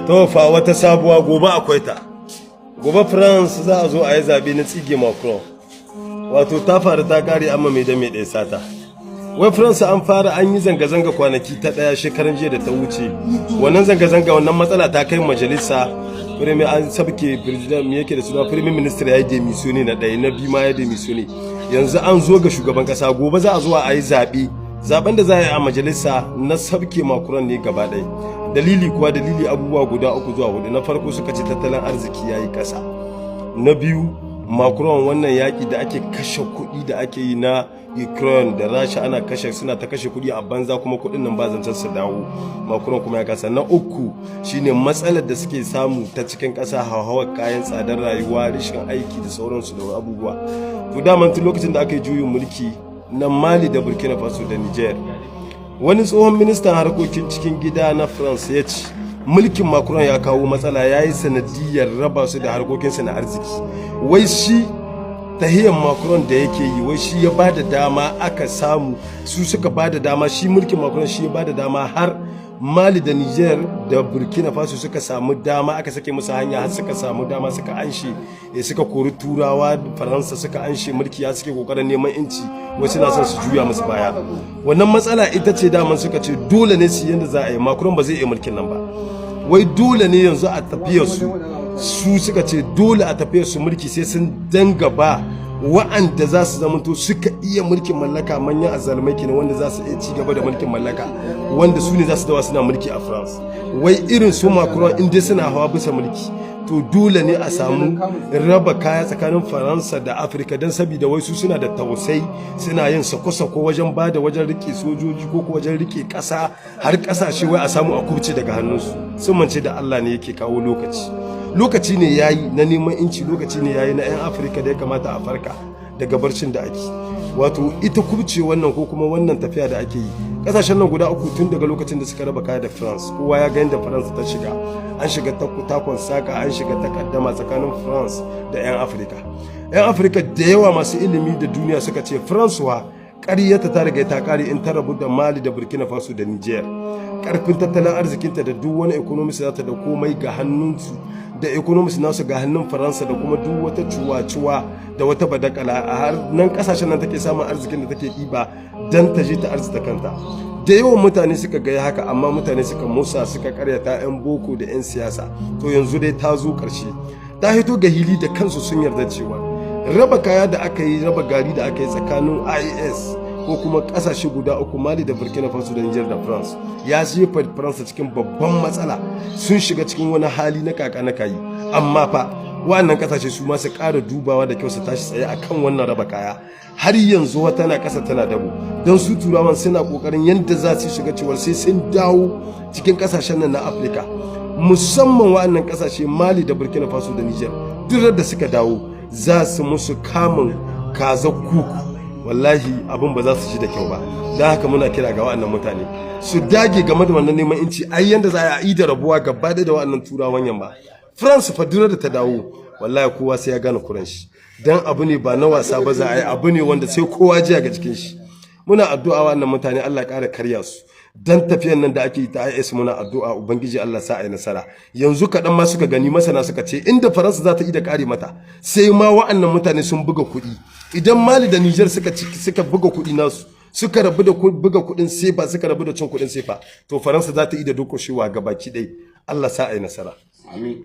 To fa wata sabuwa gobe akwai ta. Gobe France za a zo a yi zabe na tsige Macron. Wato ta faru ta kare amma mai da mai ɗaya sata. Wai France an fara an yi zanga-zanga kwanaki ta ɗaya shekaran jiya da ta wuce. Wannan zanga-zanga wannan matsala ta kai majalisa. Premier an sabke president me yake da suna Premier Minister ya yi demisioni na ɗaya na biyu ma ya demisioni. Yanzu an zo ga shugaban kasa gobe za a zo a yi zabe. Zaben da za a yi a majalisa na sabke Macron ne gaba ɗaya. Dalili kuwa dalili abubuwa guda 3 zuwa 4. Na farko suka ce tattalin arziki yayi kasa. Na biyu Macron wannan yaki da ake kashe kuɗi da ake yi na Ukraine da Russia ana kashe suna ta kashe kuɗi a banza kuma kuɗin nan ba zancen su dawo. Macron kuma ya kasa. Na uku shine matsalar da suke samu ta cikin ƙasa hauhawar kayan tsadar rayuwa rashin aiki da sauransu da abubuwa. To daman tun lokacin da aka yi juyin mulki na Mali da Burkina Faso da Niger wani tsohon ministan harkokin cikin gida na France ya ce mulkin Macron ya kawo matsala ya yi sanadiyar raba su da harkokinsu na arziki. Wai shi tahiyar Macron da yake yi wai shi ya bada dama aka samu su suka bada dama shi mulkin Macron shi ya bada dama har Mali da Niger da Burkina Faso suka samu dama aka sake musu hanya har suka samu dama suka anshe suka kori turawa Faransa suka anshe mulki ya suke kokarin neman inci wasu na son su juya musu baya. Wannan matsala ita ce daman suka ce dole ne su yanda za a yi Macron ba zai iya mulkin nan ba. Wai dole ne yanzu a tafiyar su suka ce dole a tafiyar su mulki sai sun danga ba wa'anda za su zamanto suka iya mulkin mallaka manyan azzalumai kenan wanda za su iya ci gaba da mulkin mallaka wanda su ne za su dawa suna mulki a France. Wai irin su Macron in dai suna hawa bisa mulki to dole ne a samu raba kaya tsakanin Faransa da Afirka don saboda wai su suna da tausayi suna yin sako-sako wajen bada wajen rike sojoji ko wajen rike kasa har kasashe wai a samu a kubce daga hannunsu. Sun mance da Allah ne yake kawo lokaci ne yayi na neman inci, lokaci ne yayi na 'yan Afirka da ya kamata a farka daga barcin da ake. Wato ita kubce wannan ko kuma wannan tafiya da ake yi kasashen nan guda 3 tun daga lokacin da suka raba kaya da France kowa ya ga yadda France ta shiga, an shiga takon saka, an shiga takaddama tsakanin France da 'yan Afirka. 'Yan Afirka da yawa masu ilimi da duniya suka ce France wa ƙaryata ta riga ta kare in ta rabu da Mali da Burkina Faso da Niger. Karfin tattalin arzikinta da duk wani economist za ta da komai ga hannunsu da economist nasu ga hannun Faransa da kuma duk wata cuwa-cuwa da wata badakala a har nan kasashen nan take samun arzikin da take ɗiba dan ta je ta arzita kanta. Da yawan mutane suka ga haka amma mutane suka musa suka karyata 'yan boko da 'yan siyasa. To yanzu dai ta zo ƙarshe ta hito ga hili da kansu sun yarda cewa raba kaya da aka yi raba gari da aka yi tsakanin IAS ko kuma kasashe guda 3 Mali da Burkina Faso da Niger da France ya jefa France cikin babban matsala, sun shiga cikin wani hali na kaka na kayi. Amma fa wannan kasashe su ma su ƙara dubawa da kyau su tashi tsaye akan wannan raba kaya. Har yanzu wata na ƙasa tana dabo don su turawan suna ƙoƙarin yadda za su shiga cewa sai sun dawo cikin kasashen nan na Afirka, musamman wannan kasashe Mali da Burkina Faso da Niger. Duk da suka dawo za su musu kamun kaza kuku, wallahi abin ba za su ji da kyau ba. Don haka muna kira ga wa'annan mutane su dage game da wannan neman inci ai yanda za a yi da rabuwa gaba da wa'annan turawan yamma. France fa duk da ta dawo wallahi kowa sai ya gane kuran shi, dan abu ne ba na wasa ba za a yi, abu ne wanda sai kowa ji ga cikin shi. Muna addu'a wa'annan mutane Allah ya ƙara karya su dan tafiyan nan da ake yi ta IS. Muna addu'a ubangiji Allah sa ai nasara. Yanzu kaɗan ma suka gani masana suka ce inda Faransa za ta yi da ƙare mata sai ma wa'annan mutane sun buga kuɗi. Idan Mali da Niger suka buga kuɗi nasu suka rabu da buga kuɗin sefa suka rabu da cin kuɗin sefa to Faransa za ta yi da dokushewa gabaki ɗaya. Allah sa ai nasara. Amin.